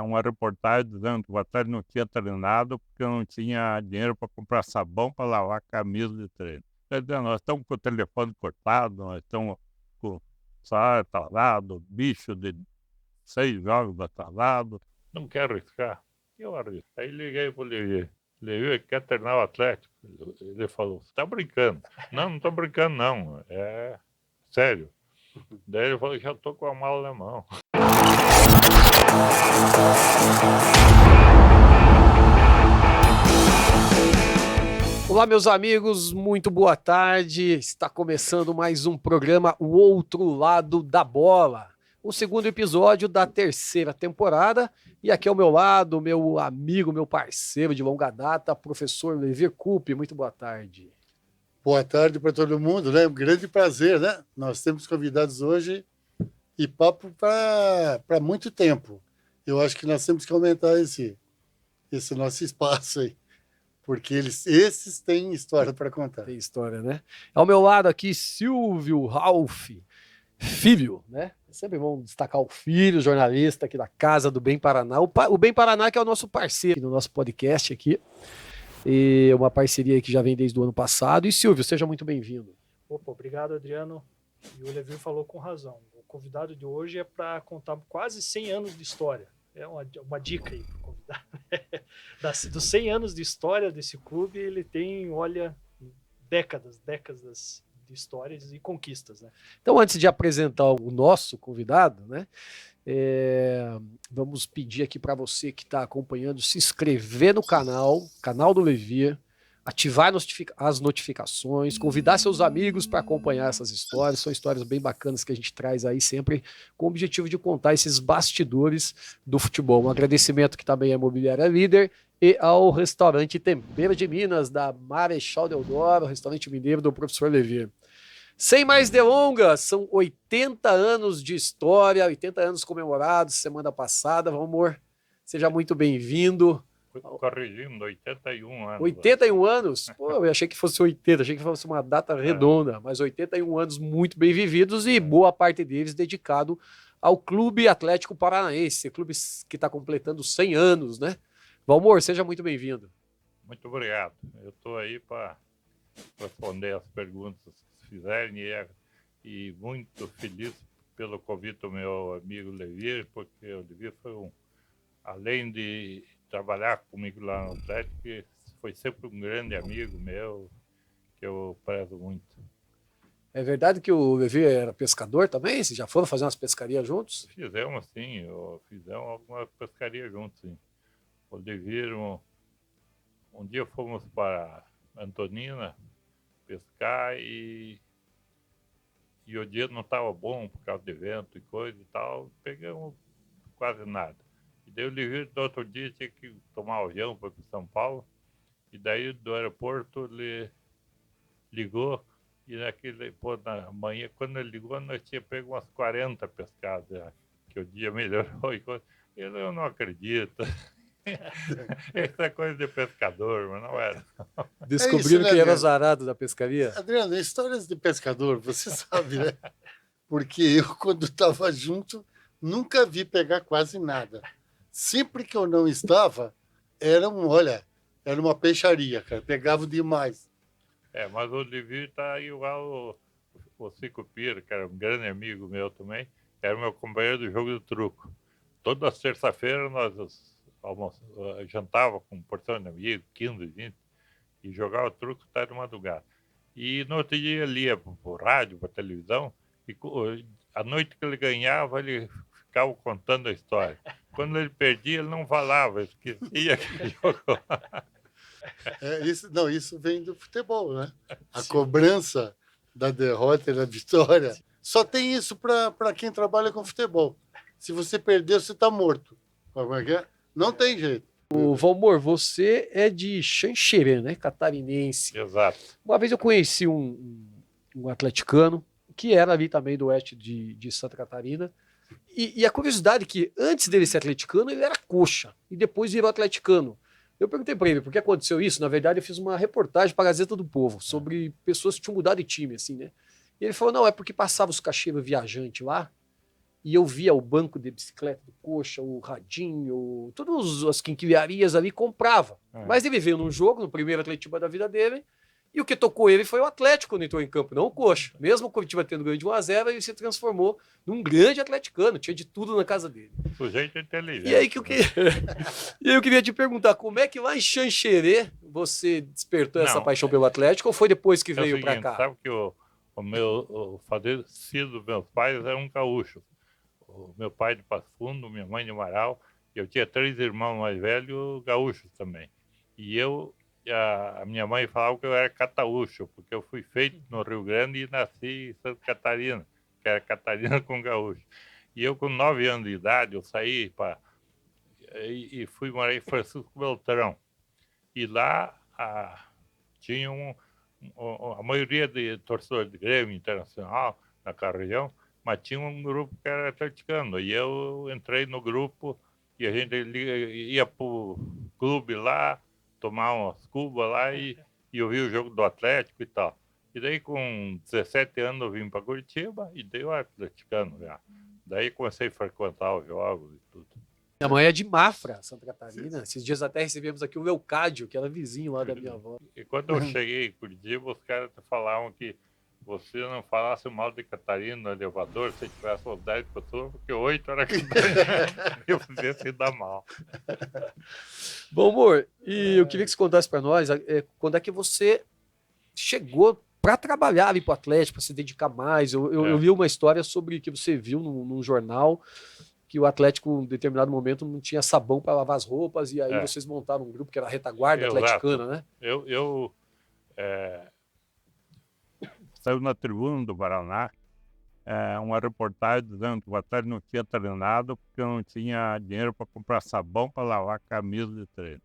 uma reportagem dizendo que o Atlético não tinha treinado porque não tinha dinheiro para comprar sabão para lavar a camisa de treino. Quer dizer, nós estamos com o telefone cortado, nós estamos com o salário atrasado, bicho de 6 jogos atrasado. Não quero arriscar. Eu arrisco. Aí liguei para o Levi. Levi, quer treinar o Atlético? Ele falou, você está brincando. Não estou brincando, não. É sério. Daí ele falou, já estou com a mala na mão. Olá, meus amigos, muito boa tarde. Está começando mais um programa O Outro Lado da Bola, o segundo episódio da terceira temporada. E aqui ao meu lado, meu amigo, meu parceiro de longa data, professor Levi Coupe. Muito boa tarde. Boa tarde para todo mundo, né? Um grande prazer, né? Nós temos convidados hoje e papo para muito tempo. Eu acho que nós temos que aumentar esse nosso espaço aí, porque esses têm história para contar. Tem história, né? Ao meu lado aqui, Silvio Ralph, filho, né? Sempre vamos destacar o filho, jornalista aqui da Casa do Bem Paraná. O Bem Paraná que é o nosso parceiro no nosso podcast aqui. E uma parceria que já vem desde o ano passado. E Silvio, seja muito bem-vindo. Opa, obrigado, Adriano. E o Levi falou com razão. O convidado de hoje é para contar quase 100 anos de história. É uma dica aí para o convidado. Dos 100 anos de história desse clube, ele tem, olha, décadas de histórias e conquistas, né? Então, antes de apresentar o nosso convidado, né? Vamos pedir aqui para você que está acompanhando se inscrever no canal do Levi, ativar as notificações, convidar seus amigos para acompanhar essas histórias. São histórias bem bacanas que a gente traz aí sempre com o objetivo de contar esses bastidores do futebol. Um agradecimento que também é a Imobiliária Líder e ao restaurante Tempero de Minas, da Marechal Deodoro, restaurante mineiro do professor Levi. Sem mais delongas, são 80 anos de história, 80 anos comemorados semana passada. Amor, seja muito bem-vindo. Corrigindo, 81 anos. 81 anos? Pô, eu achei que fosse 80, achei que fosse uma data redonda, mas 81 anos muito bem vividos e boa parte deles dedicado ao Clube Atlético Paranaense, clube que está completando 100 anos, né? Valmor, seja muito bem-vindo. Muito obrigado. Eu estou aí para responder as perguntas que fizerem e muito feliz pelo convite do meu amigo Levi, porque o Levi foi além de trabalhar comigo lá no Atlético, foi sempre um grande amigo meu, que eu prezo muito. É verdade que o Levi era pescador também? Vocês já foram fazer umas pescarias juntos? Fizemos, sim. Fizemos algumas pescarias juntos, sim. O Levi, um dia fomos para Antonina pescar e o dia não estava bom por causa de vento e coisa e tal, pegamos quase nada. E daí o Levi, no outro dia, tinha que tomar avião para São Paulo, e daí do aeroporto ele ligou, e na manhã, quando ele ligou, nós tínhamos pego umas 40 pescadas, já, que o dia melhorou e coisa. Eu não acredito. Essa é coisa de pescador, mas não era. Descobriram que era azarado da pescaria? Adriano, histórias de pescador, você sabe, né? Porque eu, quando estava junto, nunca vi pegar quase nada. Sempre que eu não estava, era uma peixaria, cara. Pegava demais. Mas o Levi tá igual o Cico Pira, que era um grande amigo meu também, era meu companheiro do jogo do truco. Toda terça-feira nós jantava com porção de amigos, 15, 20, e jogava truco até de madrugada. E no outro dia ele ia para rádio, para televisão, e a noite que ele ganhava, ele ficava contando a história. Quando ele perdia, ele não falava, esquecia que jogou. Isso vem do futebol, né? A cobrança da derrota e da vitória. Só tem isso para quem trabalha com futebol. Se você perdeu, você está morto. Como é que é? Não tem jeito. O Valmor, você é de Xanxerê, né? Catarinense. Exato. Uma vez eu conheci um atleticano, que era ali também do oeste de Santa Catarina. E a curiosidade é que antes dele ser atleticano, ele era coxa. E depois virou atleticano. Eu perguntei para ele por que aconteceu isso. Na verdade, eu fiz uma reportagem para a Gazeta do Povo sobre pessoas que tinham mudado de time, assim, né? E ele falou, não, é porque passava os caixeiros viajantes lá e eu via o banco de bicicleta do Coxa, o radinho, todas as quinquilharias ali, comprava. Mas ele veio num jogo, no primeiro Atletiba da vida dele, e o que tocou ele foi o Atlético quando entrou em campo, não o Coxa. Mesmo o Curitiba tendo ganho de 1-0, ele se transformou num grande atleticano, tinha de tudo na casa dele. Sujeito inteligente. E aí, e aí eu queria te perguntar, como é que lá em Xanxerê você despertou essa paixão pelo Atlético, ou foi depois que veio para cá? Sabe que o falecido meus pais eram gaúchos. O meu pai de Passo Fundo, minha mãe de Amaral, e eu tinha 3 irmãos mais velhos gaúchos também. E a minha mãe falava que eu era cataúcho, porque eu fui feito no Rio Grande e nasci em Santa Catarina, que era Catarina com gaúcho. E eu, com 9 anos de idade, eu saí e fui morar em Francisco Beltrão. E lá tinha a maioria de torcedores de Grêmio Internacional naquela região, mas tinha um grupo que era atleticano. E eu entrei no grupo e a gente ia para o clube lá, tomar umas cubas lá e eu vi o jogo do Atlético e tal. E daí, com 17 anos, eu vim para Curitiba e dei o atleticano já. Daí comecei a frequentar os jogos e tudo. Minha mãe é de Mafra, Santa Catarina. Esses dias até recebemos aqui o Leocádio, que era vizinho lá da minha avó. E quando eu cheguei em Curitiba, os caras falavam que você não falasse mal de Catarina no elevador se tivesse umas 10 pessoas, porque 8 era Catarina. Eu podia se dar mal. Bom, amor, e eu queria que você contasse para nós quando é que você chegou para trabalhar ali para o Atlético, para se dedicar mais. Eu li uma história sobre que você viu num jornal que o Atlético, em determinado momento, não tinha sabão para lavar as roupas, e aí vocês montaram um grupo que era a Retaguarda Atleticana, né? Saiu na Tribuna do Paraná uma reportagem dizendo que o Atlético não tinha treinado porque não tinha dinheiro para comprar sabão para lavar camisa de treino.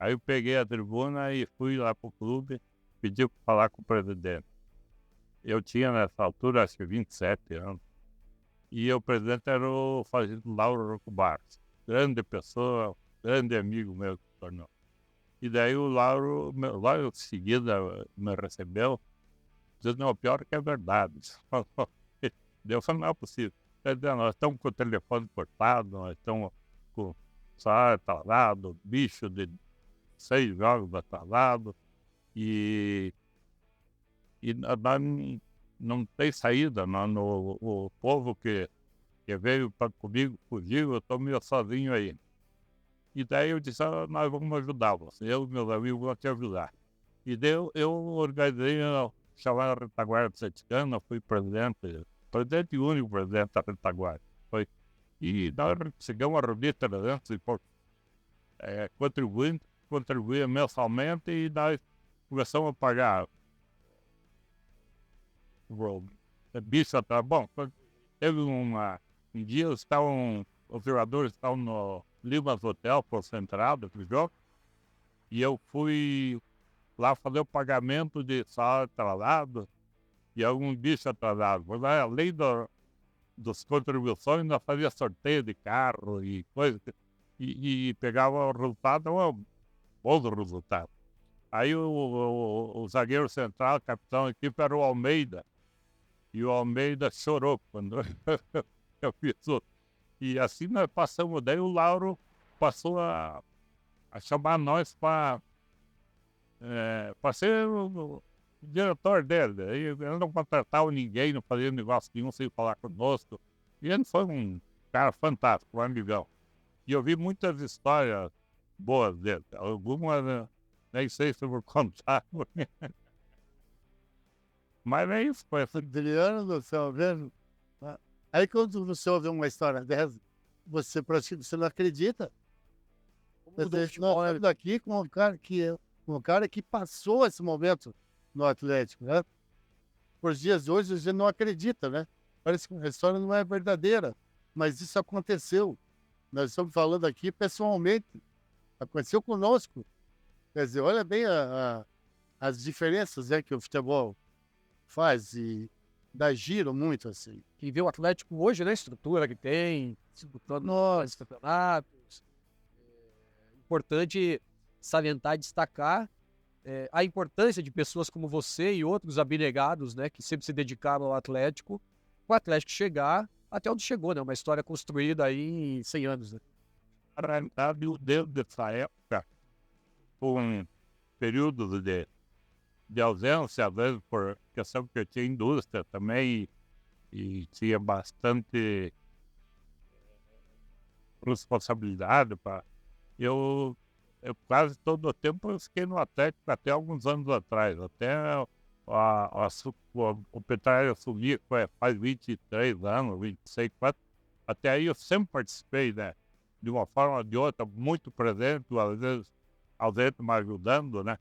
Aí eu peguei a Tribuna e fui lá para o clube, pedi para falar com o presidente. Eu tinha, nessa altura, acho que 27 anos. E o presidente era o falecido Lauro Rocco Barros. Grande pessoa, grande amigo meu que se tornou. E daí o Lauro, logo em seguida, me recebeu, dizendo, não, o pior que é verdade. Eu falei, não é possível. Nós estamos com o telefone cortado, nós estamos com o salário atrasado, bicho de 6 jogos atrasado, e nós não tem saída. O povo que veio comigo fugiu, eu estou meio sozinho aí. E daí eu disse, nós vamos ajudar você, eu e meus amigos vão te ajudar. E daí eu organizei, chamar a Retaguarda Atleticana, fui presidente e único presidente da Retaguarda. E nós chegamos a reunir 300 e poucos contribuía mensalmente, e nós começamos a pagar bicho atrás. Bom, teve um dia os jogadores estavam no Limas Hotel, concentrado pro jogo, e eu fui lá fazer o pagamento de salário atrasado e algum bicho atrasado. Mas, além das contribuições, nós fazia sorteio de carro e coisa, e pegava o resultado, um bom resultado. Aí o zagueiro central, capitão da equipe, era o Almeida. E o Almeida chorou quando eu fiz isso. E assim nós passamos. Daí o Lauro passou a chamar nós para ser o diretor dele. Aí ele não contratava ninguém, não fazia negócio nenhum sem falar conosco. E ele foi um cara fantástico, um amigão. E eu vi muitas histórias boas dele. Algumas nem sei se eu vou contar. Mas é isso, foi assim. Adriano do céu, vendo? Aí quando você ouve uma história dessa, você não acredita. Nós estamos aqui com um cara que passou esse momento no Atlético, né? Por dias de hoje, a gente não acredita, né? Parece que a história não é verdadeira, mas isso aconteceu. Nós estamos falando aqui pessoalmente, aconteceu conosco. Quer dizer, olha bem as diferenças, né, que o futebol faz, e dá giro muito, assim. Quem vê o Atlético hoje, né, a estrutura que tem, disputando os campeonatos. É importante salientar e destacar a importância de pessoas como você e outros abnegados, né, que sempre se dedicaram ao Atlético, para o Atlético chegar até onde chegou, né? Uma história construída aí em 100 anos, né? Na realidade, desde dessa época, com períodos de ausência, às vezes por questão que eu tinha indústria também, e tinha bastante responsabilidade para eu quase todo o tempo eu fiquei no Atlético até alguns anos atrás, até o Petralha subir faz 23 anos, 26, quase, até aí eu sempre participei, né, de uma forma ou de outra, muito presente, às vezes ausente, mas ajudando, né,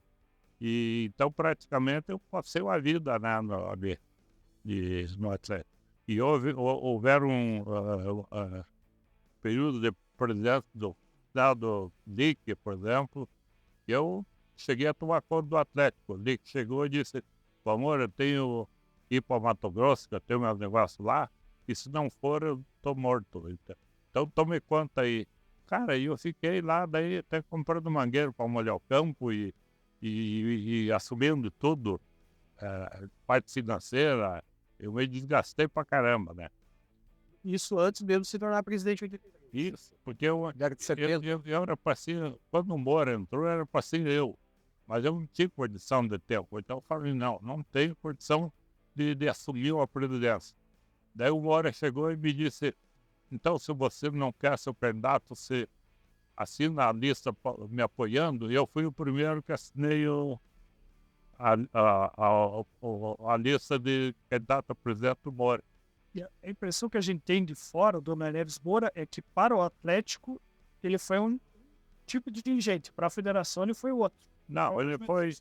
e então praticamente eu passei uma vida, né, no Atlético. E houveram período de presidência do Lick, por exemplo, eu cheguei a tomar conta do Atlético. O Lick chegou e disse: amor, eu tenho que ir para Mato Grosso, que eu tenho meus negócios lá, e se não for, eu tô morto. Então tome conta aí. Cara, eu fiquei lá, daí até comprando mangueiro para molhar o campo e assumindo tudo, parte financeira, eu me desgastei pra caramba, né? Isso antes mesmo de se tornar presidente em 83. Isso, porque eu Década de 70. eu era para ser, quando o Moura entrou, era para ser eu, mas eu não tinha condição de ter, então eu falei, não tenho condição de assumir uma presidência. Daí o Moura chegou e me disse, então se você não quer ser candidato, você assina a lista me apoiando, e eu fui o primeiro que assinei a lista de candidato a presidente do Moura. E a impressão que a gente tem de fora do André Neves Moura é que para o Atlético ele foi um tipo de dirigente, para a federação ele foi outro. Não, ele foi...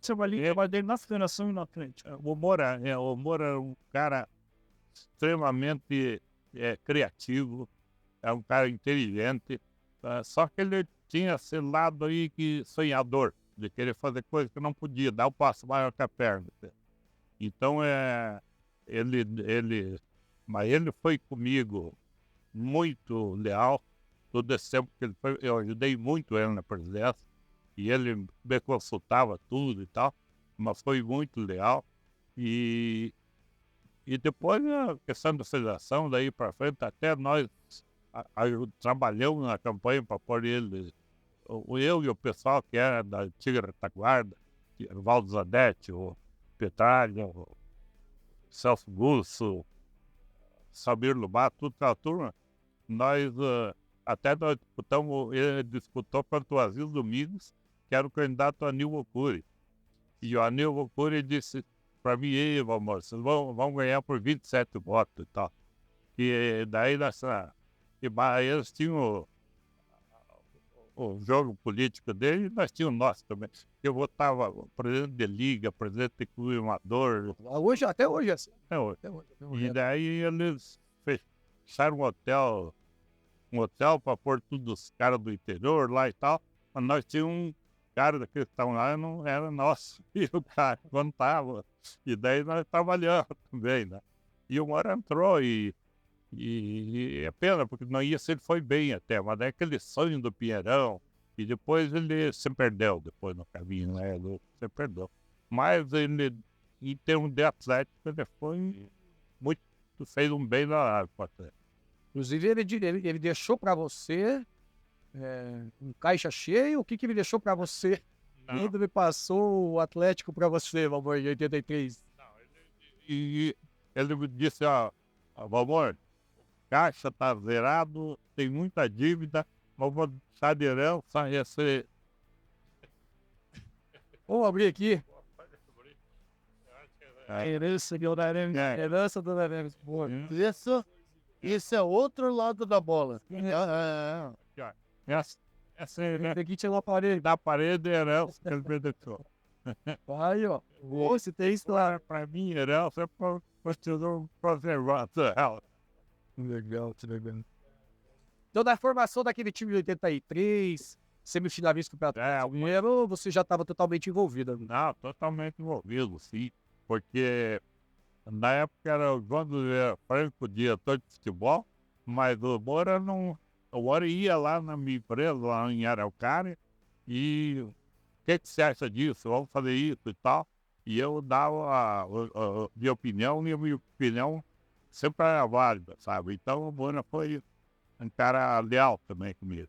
Você vai ali trabalhar na federação e no Atlético. O Moura é um cara extremamente criativo, é um cara inteligente, só que ele tinha esse lado aí que sonhador, de querer fazer coisas que não podia, dar o passo maior que a perna. Então, mas ele foi comigo muito leal, todo esse tempo que ele foi, eu ajudei muito ele na presidência, e ele me consultava tudo e tal, mas foi muito leal. E depois a questão da federação, daí para frente, até nós trabalhamos na campanha para pôr ele, eu e o pessoal que era da antiga retaguarda, o Valdo Zanetti, o Petralha, o Celso Gusso, Samir Lobato, toda aquela turma, nós disputamos, ele disputou contra o Aziz Domingos, que era o candidato Anil Ocuri. E o Anil Ocuri disse para mim, amor, vocês vão ganhar por 27 votos e tal. E daí eles tinham o jogo político dele e nós tínhamos o nosso também. Eu votava presidente de liga, presidente de clube amador. Hoje, até hoje é assim. Até hoje. E daí eles fecharam um hotel para pôr todos os caras do interior lá e tal. Mas nós tínhamos um cara daqueles que estavam lá, não era nosso. E o cara contava. E daí nós trabalhamos também, né? E o Moura entrou e é pena, porque não ia se ele foi bem até, mas é aquele sonho do Pinheirão, e depois ele se perdeu, depois no caminho, né? Ele se perdeu. Mas ele, em termos de Atlético, ele foi muito, fez um bem na Atlético. Inclusive, ele deixou para você um caixa cheio. O que ele deixou para você? Quando ele passou o Atlético para você, Valmor, em 83? Não, ele me disse, Valmor, caixa tá zerado, tem muita dívida, mas vou deixar de herança esse... Vamos abrir aqui. Herança do André Neves. Herança do André Neves. Boa. Esse é outro lado da bola. Essa é Aqui tinha uma parede. da parede é herança que ele me deixou. Aí, ó. Você tem isso lá. Para mim, herança é para continuar conservando ela. Legal. Então, na formação daquele time de 83, semifinalista do Campeonato Brasileiro, você já estava totalmente envolvido. Não, totalmente envolvido, sim. Porque na época era o João do Franco, diretor de futebol, mas o Moura não. O Moura ia lá na minha empresa, lá em Araucária, e o que você acha disso? Vamos fazer isso e tal. E eu dava a minha opinião, e a minha opinião sempre era válida, sabe? Então o Bona foi um cara leal também comigo.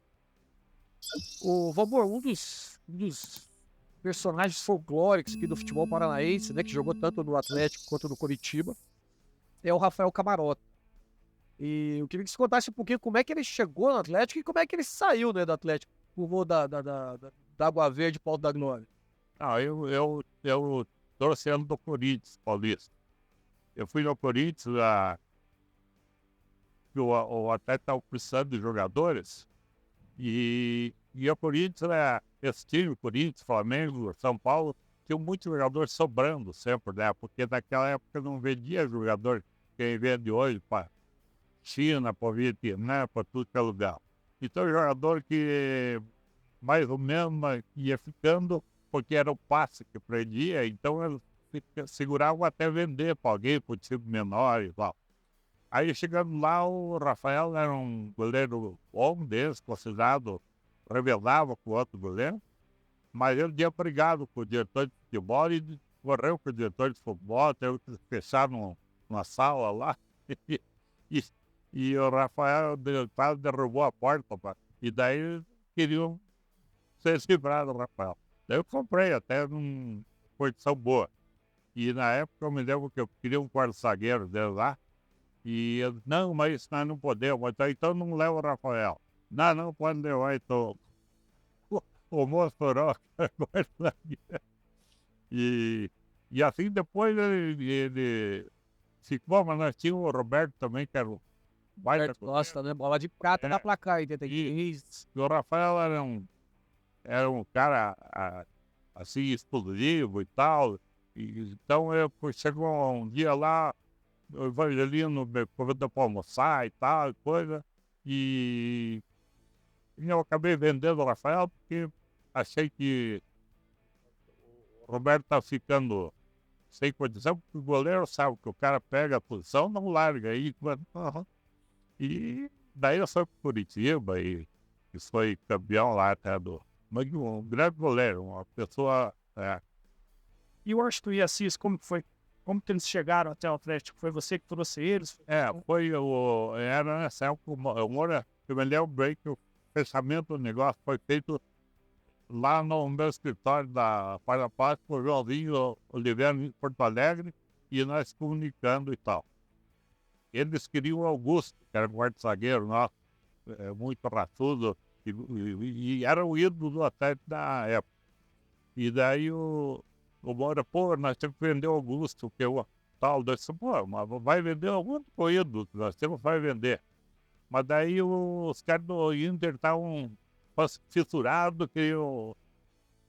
O Valmor, um dos personagens folclóricos aqui do futebol paranaense, né, que jogou tanto no Atlético quanto no Coritiba, é o Rafael Camarota. E eu queria que você contasse um pouquinho como é que ele chegou no Atlético e como é que ele saiu, né, do Atlético, por voo da Água Verde, Paulo da Glória. Ah, eu torcendo do Corinthians Paulista. Eu fui no Corinthians, o Atlético estava precisando de jogadores, e o Corinthians, esse time, Corinthians, Flamengo, São Paulo, tinha muito jogador sobrando sempre, né? Porque naquela época não vendia jogador que vende hoje para China, para Vietnã, para tudo que é lugar. Então, jogador que mais ou menos ia ficando, porque era o passe que prendia, então eles seguravam até vender para alguém, para o time menor e tal. Aí chegando lá, o Rafael era um goleiro bom deles, considerado, revelava com o outro goleiro, mas ele tinha brigado com o diretor de futebol e correu com o diretor de futebol, teve que fechar numa sala lá, e o Rafael quase derrubou a porta, e daí queriam ser livrados do Rafael. Daí eu comprei até numa condição boa. E na época eu me lembro que eu queria um quarto zagueiro dele lá, e eu, não, mas nós não podemos, então não leva o Rafael. Não pode levar, então. O Mossoró, e assim depois ele ficou, mas nós tínhamos o Roberto também, que era o baita Roberto Costa, né, bola de prata da placar, 83. e o Rafael era um cara assim, explosivo e tal. Então chegou um dia lá, o Evangelino me convidou para almoçar e tal, e coisa, e eu acabei vendendo o Rafael porque achei que o Roberto tá ficando sem condição, porque o goleiro sabe que o cara pega a posição, não larga aí. E daí eu fui para Curitiba e foi campeão lá até mas um grande goleiro, uma pessoa. E o Washington e Assis, como que foi? Como que eles chegaram até o Atlético? Foi você que trouxe eles? Era nessa época, eu me lembro bem que o fechamento do negócio foi feito lá no meu escritório da Paz com o Joãozinho Oliveira em Porto Alegre, e nós comunicando e tal. Eles queriam o Augusto, que era um guarda-zagueiro nosso, muito raçudo, e era o ídolo do Atlético da época. E daí o Moura, pô, nós temos que vender o Augusto, que o tal, eu disse, pô, mas vai vender algum ídolo, nós temos que vender. Mas daí os caras do Inter estavam fissurados,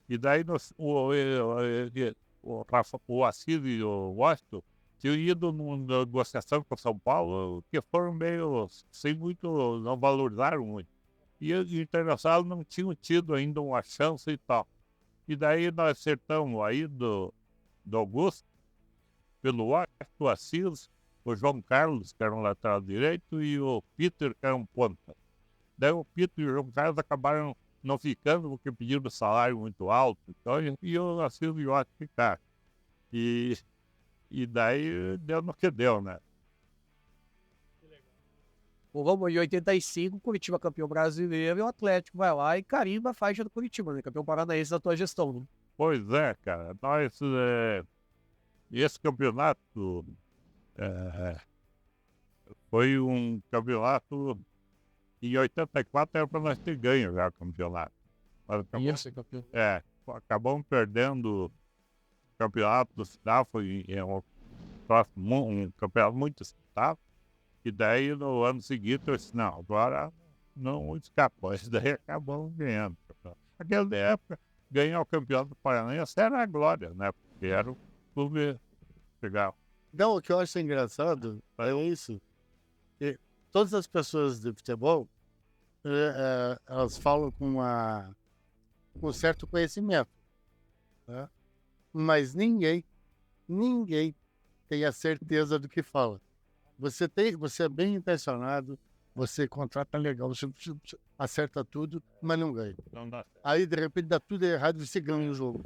e daí o Assis e o Washington tinham ido numa negociação com o São Paulo, que foram meio, sem muito, não valorizaram muito. E o Internacional não tinham tido ainda uma chance e tal. E daí nós acertamos aí do Augusto, pelo Washington, o Assis, o João Carlos, que era um lateral direito, e o Peter, que era um ponta. Daí o Peter e o João Carlos acabaram não ficando porque pediram salário muito alto. Então, e o Assis e o Washington ficaram. E daí deu no que deu, né? Bom, vamos em 85, Curitiba campeão brasileiro, e o Atlético vai lá e carimba a faixa do Curitiba, né? Campeão paranaense da tua gestão, né? Pois é, cara. Esse campeonato foi um campeonato. Em 84 era para nós ter ganho já o campeonato. Campeão. Acabamos perdendo o campeonato do final, foi um campeonato muito estável. E daí no ano seguinte eu disse, não, agora não escapou. Isso daí acabamos ganhando. Naquela época, ganhar o campeonato paranaense era a glória, né? Porque era o clube legal. Não, o que eu acho engraçado é isso. Que todas as pessoas de futebol, elas falam com certo conhecimento, né? Mas ninguém tem a certeza do que fala. Você é bem intencionado, você contrata legal, você acerta tudo, mas não ganha. Não dá certo. Aí, de repente, dá tudo errado e você ganha o jogo.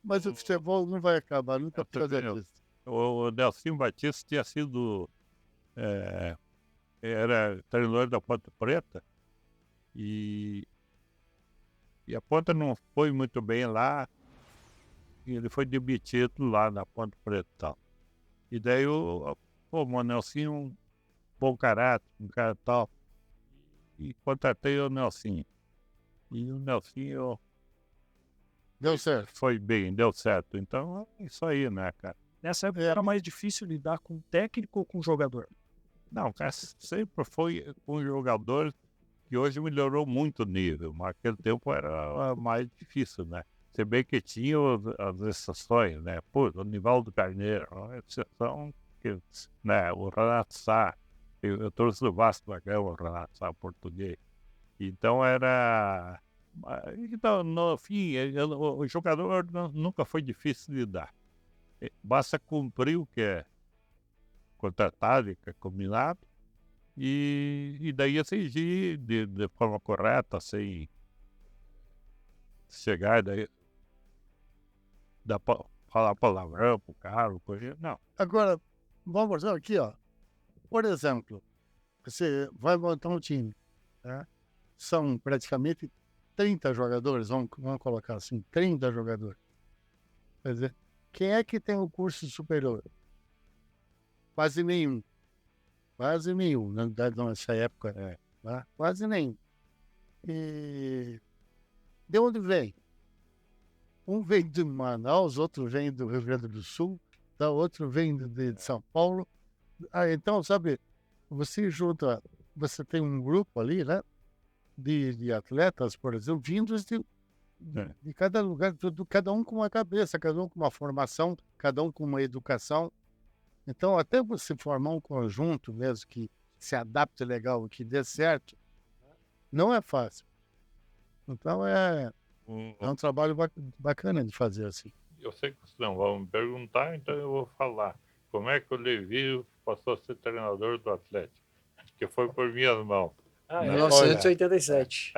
Mas o futebol não vai acabar nunca por causa disso. O Delcim Batista tinha sido era treinador da Ponte Preta e a Ponte não foi muito bem lá, e ele foi demitido lá na Ponte Preta e tal. E daí o Nelsinho, um bom caráter, um cara tal, e contratei o Nelsinho. E o Nelsinho Deu certo. foi bem, deu certo. Então é isso aí, né, cara? Nessa época era mais difícil lidar com técnico ou com jogador? Não, cara, sempre foi um jogador que hoje melhorou muito o nível, mas naquele tempo era mais difícil, né? Se bem que tinha as exceções, né? Pô, o Nivaldo Carneiro, uma exceção que, né? O Renato Sá, eu trouxe do Vasco da Gama, o Renato Sá, português. Então era... Então, no fim, o jogador nunca foi difícil de lidar. Basta cumprir o que é contratado e que é combinado, e daí exigir de forma correta, sem chegar, daí falar palavrão pro cara, coisa. Não. Agora, vamos ver aqui, ó. Por exemplo, você vai montar um time, né? São praticamente 30 jogadores, vamos colocar assim, 30 jogadores. Quer dizer, quem é que tem o curso superior? Quase nenhum. Quase nenhum, na verdade, nessa época, né? Quase nenhum. E de onde vem? Um vem de Manaus, outro vem do Rio Grande do Sul, outro vem de São Paulo. Então, sabe, você junta, você tem um grupo ali, né? De atletas, por exemplo, vindos de cada lugar, cada um com uma cabeça, cada um com uma formação, cada um com uma educação. Então, até você formar um conjunto mesmo que se adapte legal, que dê certo, não é fácil. Então, é um trabalho bacana de fazer assim. Eu sei que vocês não vão me perguntar, então eu vou falar. Como é que o Levi passou a ser treinador do Atlético? Que foi por minhas mãos. Ah, Em é? 1987.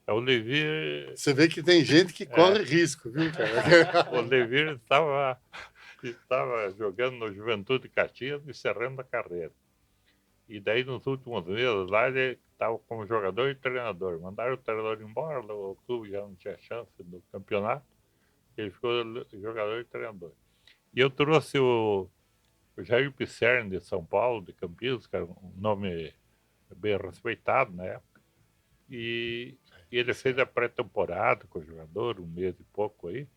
O Levi... Você vê que tem gente que corre risco, viu, cara? O Levi estava jogando no Juventude Caxias, encerrando a carreira. E daí, nos últimos meses, lá ele estava como jogador e treinador. Mandaram o treinador embora, o clube já não tinha chance do campeonato. Ele ficou jogador e treinador. E eu trouxe o Jair Pisserni, de São Paulo, de Campinas, que era um nome bem respeitado na época. E ele fez a pré-temporada com o jogador, um mês e pouco aí.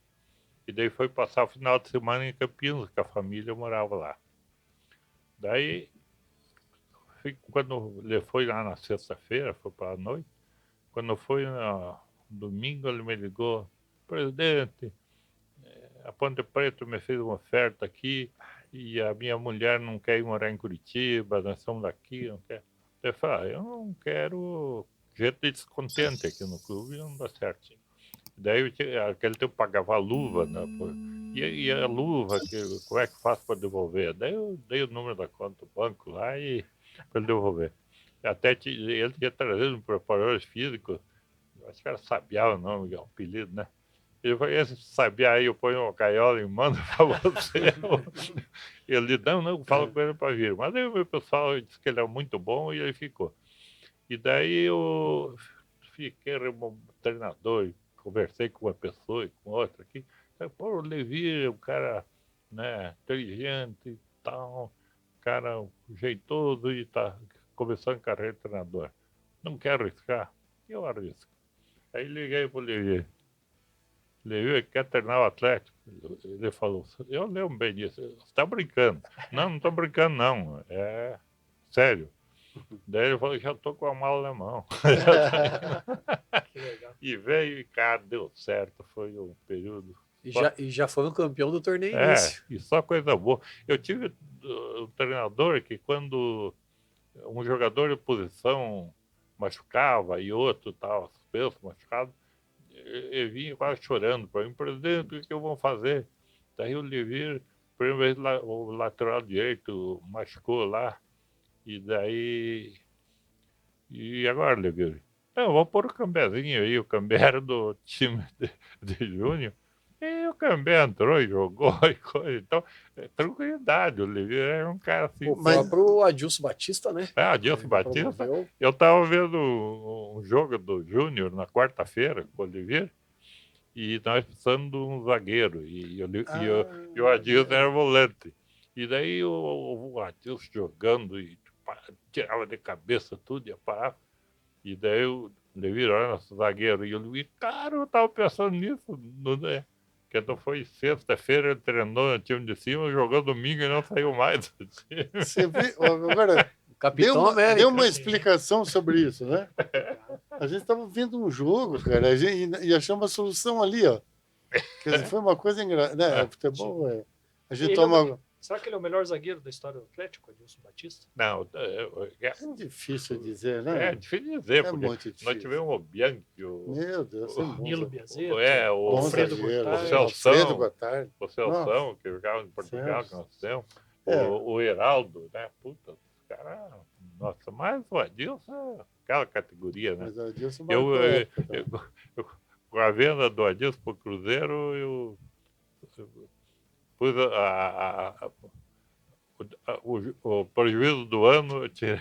E daí foi passar o final de semana em Campinas, que a família morava lá. Daí, quando ele foi lá na sexta-feira, foi para a noite, quando foi no domingo, ele me ligou: presidente, a Ponte Preta me fez uma oferta aqui e a minha mulher não quer ir morar em Curitiba, nós estamos daqui, não quer. Eu falei: eu não quero gente descontente aqui no clube, não dá certo. Daí, aquele tempo pagava a luva, né? E a luva, como é que faço para devolver? Daí eu dei o número da conta do banco lá e para ele devolver. Até ele tinha trazido um preparador físico, acho que era Sabiá o nome, o apelido, né? Ele falou: esse Sabiá aí eu ponho uma gaiola e mando para você. Ele disse: não, fala com ele para vir. Mas aí o meu pessoal disse que ele é muito bom e ele ficou. E daí eu fiquei treinador, conversei com uma pessoa e com outra aqui. Pô, o Levi é um cara, né, inteligente e tal, cara jeitoso e tá começando a carreira de treinador. Não quero arriscar? Eu arrisco. Aí liguei pro Levi. Levi, quer treinar o Atlético? Ele falou: eu lembro bem disso. Você está brincando? Não estou brincando, não. É sério. Daí ele falou: já estou com a mala na mão. Que legal. E veio e, cara, deu certo. Foi um período. E já foi um campeão do torneio início. E só coisa boa. Eu tive um treinador que, quando um jogador de posição machucava e outro estava suspenso, machucado, ele vinha quase chorando para mim: presidente, o que eu vou fazer? Daí o Levi, primeiro o lateral direito machucou lá, e daí... E agora, Levi? Eu vou pôr o Cambezinho aí, o Cambé era do time de Júnior. E o Cambé entrou e jogou e coisa. Então, tranquilidade. O Levi era um cara assim. O próprio Adilson Batista, né? Adilson Batista. Promoveu. Eu estava vendo um jogo do Júnior na quarta-feira com o Oliveira e nós precisamos de um zagueiro. E o Adilson era volante. E daí o Adilson jogando e tirava de cabeça tudo e parava. E daí o Levi olha nosso zagueiro. E o Levi, cara, eu estava pensando nisso. Né? Que então foi sexta-feira, ele treinou no time de cima, jogou domingo e não saiu mais. Você vê, agora, Capitão América. deu uma explicação sobre isso, né? A gente estava vendo um jogo, cara, e achou uma solução ali, ó. Quer dizer, foi uma coisa engraçada. Né? Futebol, a gente toma... Será que ele é o melhor zagueiro da história do Atlético, Adilson Batista? Não, É difícil dizer, né? é difícil dizer, É porque muito difícil. nós tivemos o Bianchi, Meu Deus, é bom. Nilo Biazzetto, o Alfredo zagueiro, Gottardi. Alfredo Gottardi. o Celção, que jogava em Portugal, que Celso. nós temos, É. o Heraldo, né? Puta, os caras. Nossa, mas o Adilson é aquela categoria, né? Mas o Adilson Eu, marcou a eu, época, tá? com a venda do Adilson para o Cruzeiro, eu pus o prejuízo do ano, eu tirei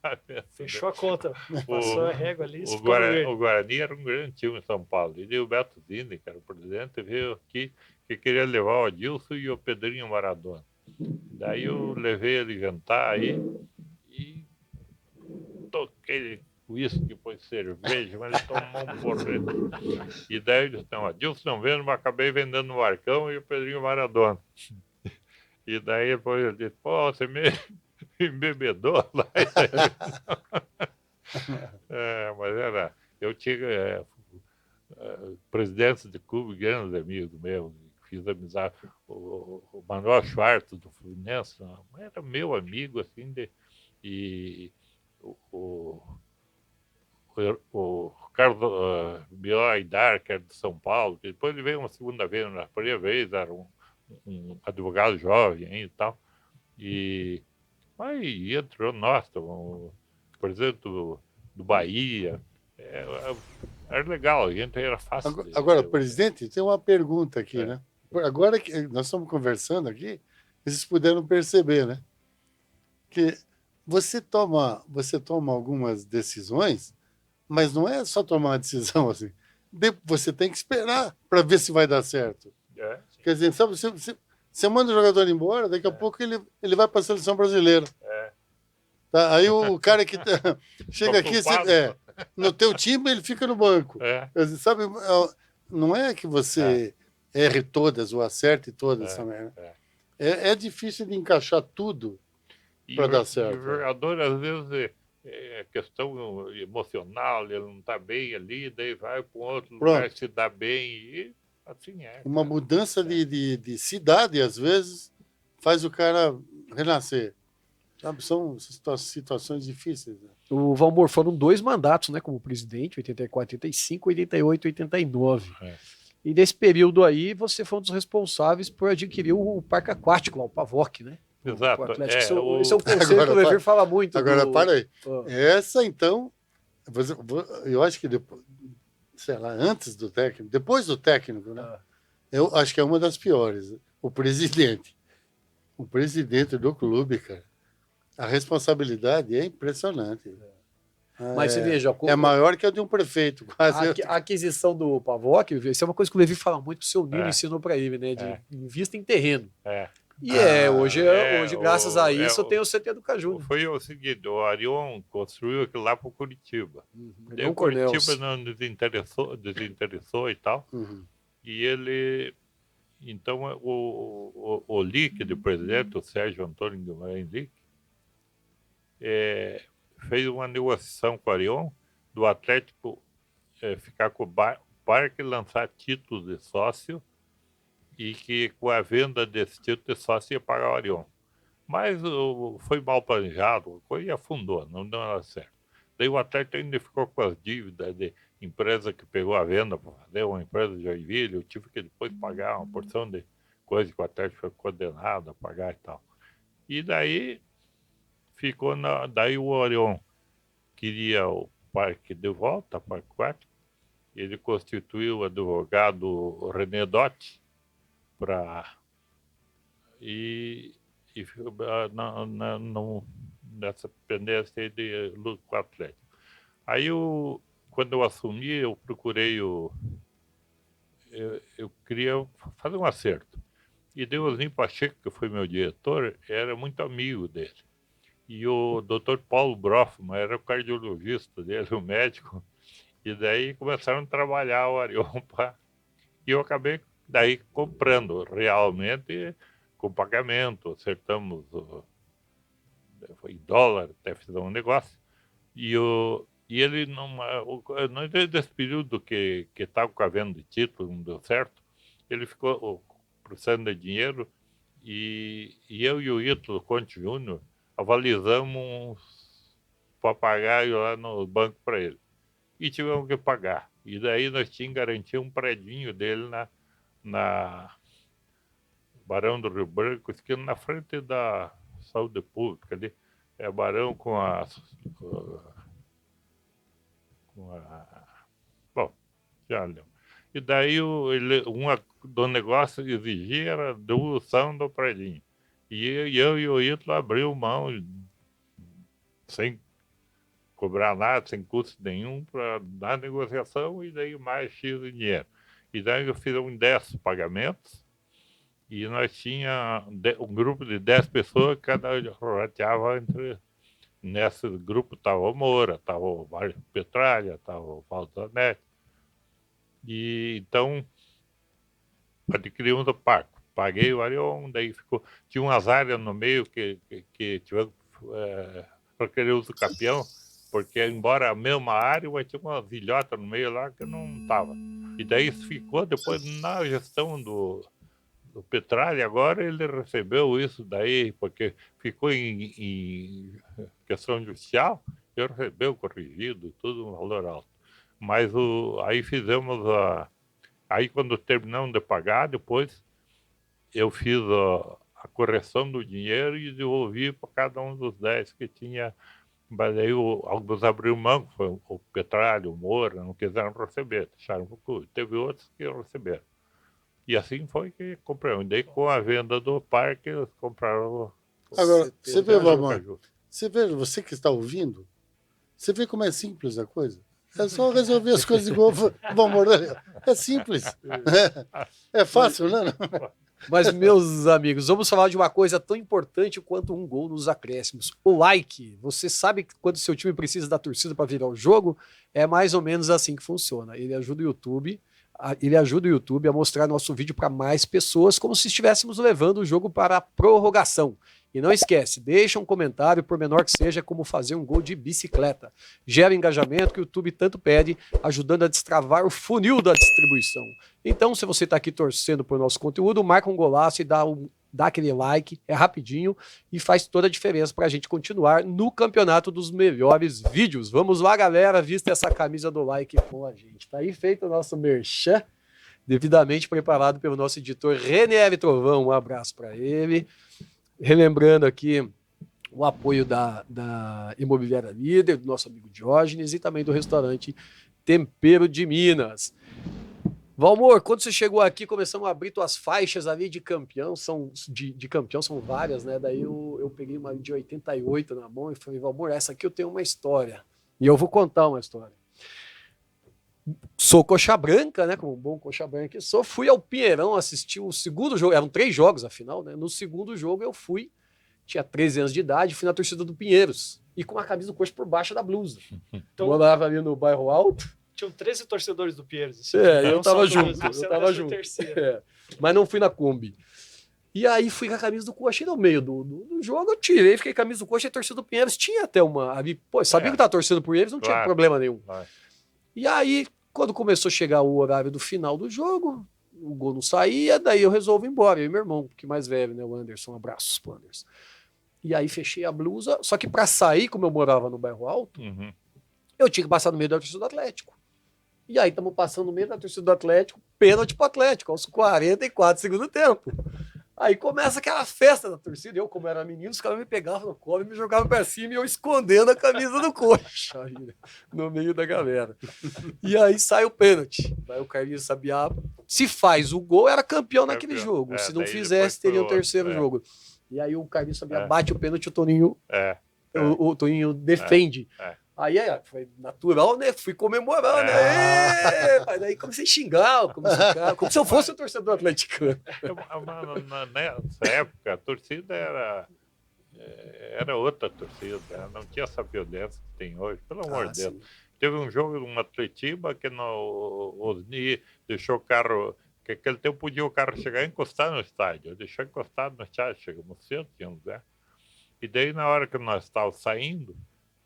a venda. Fechou a conta. Passou a régua ali. O Guarani era um grande time em São Paulo. E daí o Beto Zini, que era o presidente, veio aqui que queria levar o Adilson e o Pedrinho Maradona. Daí eu levei ele jantar aí e toquei uísque, depois cerveja, mas ele tomou um porrete. E daí ele disse, não, Adilson não vendo, mas acabei vendendo o Marcão e o Pedrinho Maradona. E daí depois ele disse, pô, você me embebedou lá. Mas era, eu tinha presidentes de clube, grandes amigos meus, fiz amizade. O Manuel Schwartz, do Fluminense, era meu amigo, assim, e o Carlos Bioaidar, que era de São Paulo, que depois ele veio uma segunda vez, na primeira vez era um advogado jovem ainda e tal. Aí entrou, nossa, o presidente do Bahia. Era legal, a gente era fácil. Agora, presidente, tem uma pergunta aqui, né? Agora que nós estamos conversando aqui, vocês puderam perceber, né? Que você toma algumas decisões, mas não é só tomar uma decisão assim. Você tem que esperar para ver se vai dar certo. Quer dizer, sabe, você manda o jogador embora, daqui a pouco ele vai para a seleção brasileira. Tá? Aí o cara que chega aqui, no teu time, ele fica no banco. Quer dizer, sabe, não é que você erre todas ou acerte todas também. Né? É difícil de encaixar tudo para dar certo. E o jogador, às vezes, é questão emocional, ele não está bem ali, daí vai para um outro lugar, se dá bem e... Assim uma mudança de cidade, às vezes, faz o cara renascer. Sabe? São situações difíceis. Né? O Valmor, foram 2 mandatos, né, como presidente, 84, 85, 88, 89. E nesse período aí, você foi um dos responsáveis por adquirir o parque aquático lá, o PAVOC, né? Exato. Esse é um conceito que o Levir fala muito. Agora, para aí. Essa, então, eu acho que depois... sei lá, antes do técnico, depois do técnico, né? Eu acho que é uma das piores. O presidente do clube, cara, a responsabilidade é impressionante. Mas você veja... É maior que a de um prefeito, quase. A aquisição do PAVOC, isso é uma coisa que o Levi fala muito, que o seu Nilo ensinou para ele, né? De invista em terreno. E hoje, graças a isso, tem o CT do Caju. Foi o seguinte, o Arion construiu aquilo lá para o Curitiba. O Cornels. Curitiba não desinteressou e tal. E ele... Então, o líquido presidente, o Sérgio Antônio Guimarães Lick, fez uma negociação com o Arion do Atlético ficar com o parque e lançar títulos de sócio e que com a venda desse título de sócio ia pagar o Arion. Mas foi mal planejado, a coisa afundou, não deu nada certo. Daí o Atlético ainda ficou com as dívidas de empresa que pegou a venda para fazer, uma empresa de Joinville, eu tive que depois pagar uma porção de coisa que o Atlético foi condenado a pagar e tal. E daí ficou daí o Orion queria o parque de volta, o parque aquático. Ele constituiu o advogado René Dotti para e nessa pendência de luta com o Atlético. Aí, quando eu assumi, eu procurei eu queria fazer um acerto. E Deusinho Pacheco, que foi meu diretor, era muito amigo dele. E o Dr. Paulo Brofman era o cardiologista dele, o médico. E daí começaram a trabalhar o Arion. E eu acabei daí comprando realmente com pagamento. Acertamos foi em dólar, até fizemos um negócio. E ele, nesse período que estava com a venda de título, não deu certo, ele ficou precisando de dinheiro e eu e o Ítalo Conte Júnior avalizamos uns papagaios lá no banco para ele. E tivemos que pagar. E daí nós tínhamos garantido um predinho dele na Barão do Rio Branco, esquina na frente da Saúde Pública ali. É Barão com a bom, já lembro. E daí do negócio exigia era a devolução do predinho. E eu e o Ítalo abriu mão sem cobrar nada, sem custo nenhum, para dar negociação e daí mais X de dinheiro. E daí eu fiz 10 pagamentos e nós tinha um grupo de 10 pessoas, cada um rateava entre... Nesse grupo estava o Moura, estava o Mário Petralha, estava o Valdo Zanetti. E então adquirimos o parque. Paguei o Arion, daí tinha umas áreas no meio que tivemos requerer uso campeão, porque embora a mesma área, mas tinha uma ilhota no meio lá que não estava. E daí isso ficou depois na gestão do Petralha, agora ele recebeu isso daí, porque ficou em questão judicial, eu recebeu corrigido, tudo um valor alto. Mas aí fizemos aí quando terminamos de pagar, depois eu fiz a correção do dinheiro e devolvi para cada um dos 10 que tinha. Mas aí alguns abriram mão, foi o Petralha, o Moura, não quiseram receber, deixaram para o clube. Teve outros que receberam. E assim foi que compramos. Daí com a venda do parque, eles compraram. Agora, você vê, Valmor, você que está ouvindo, você vê como é simples a coisa? É só resolver as coisas igual o Valmor. É simples. É fácil, né? Mas, meus amigos, vamos falar de uma coisa tão importante quanto um gol nos acréscimos. O like. Você sabe que quando seu time precisa da torcida para virar o jogo, é mais ou menos assim que funciona. Ele ajuda o YouTube a mostrar nosso vídeo para mais pessoas, como se estivéssemos levando o jogo para a prorrogação. E não esquece, deixa um comentário, por menor que seja, como fazer um gol de bicicleta. Gera engajamento que o YouTube tanto pede, ajudando a destravar o funil da distribuição. Então, se você está aqui torcendo por nosso conteúdo, marca um golaço e dá aquele like, é rapidinho e faz toda a diferença para a gente continuar no campeonato dos melhores vídeos. Vamos lá, galera, vista essa camisa do like com a gente. Tá aí feito o nosso merchan, devidamente preparado pelo nosso editor René Trovão. Um abraço para ele. Relembrando aqui o apoio da Imobiliária Líder, do nosso amigo Diógenes e também do restaurante Tempero de Minas. Valmor, quando você chegou aqui, começamos a abrir tuas faixas ali de campeão, de campeão são várias, né? Daí eu peguei uma de 88 na mão e falei, Valmor, essa aqui eu tenho uma história. E eu vou contar uma história. Sou coxa branca, né? Como um bom coxa branca que sou, fui ao Pinheirão assistir o segundo jogo, eram 3 jogos afinal, né? No segundo jogo eu fui, tinha 13 anos de idade, fui na torcida do Pinheiros e com a camisa do coxa por baixo da blusa. Então, morava ali no bairro Alto. Tinham 13 torcedores do Pinheiros. Assim, eu tava junto. Mas não fui na Kombi. E aí fui com a camisa do coxa e no meio do jogo eu tirei, fiquei com a camisa do coxa e a torcida do Pinheiros tinha até uma... Pô, sabia que tava torcendo por eles, não tinha problema nenhum. E aí, quando começou a chegar o horário do final do jogo, o gol não saía, daí eu resolvo ir embora. Eu e meu irmão, que mais velho, né? O Anderson, abraços pro Anderson. E aí fechei a blusa, só que pra sair, como eu morava no bairro Alto, eu tinha que passar no meio da torcida do Atlético. E aí estamos passando no meio da torcida do Atlético, pênalti pro Atlético, aos 44 do segundo tempo. Aí começa aquela festa da torcida. Eu, como era menino, os caras me pegavam no colo e me jogavam pra cima e eu escondendo a camisa do coxa aí, né, no meio da galera. E aí sai o pênalti. Vai o Carlinhos Sabiá. Se faz o gol, era campeão naquele Campeão. jogo. Se não Daí fizesse, depois foi teria o outro, terceiro jogo. E aí o Carlinhos Sabiá bate o pênalti, o Toninho, o Toninho defende. Aí foi natural, né? Fui comemorando, né? Mas daí comecei a xingar, como se eu fosse o torcedor atleticano. Nessa época, a torcida era outra torcida, né? Não tinha essa violência que tem hoje, pelo amor de Deus. Sim. Teve um jogo no Atletiba que o Osni deixou o carro, que aquele tempo podia o carro chegar e encostar no estádio. Deixou encostado no estádio, chegamos cedo, tinha lugar. E daí, na hora que nós estávamos saindo,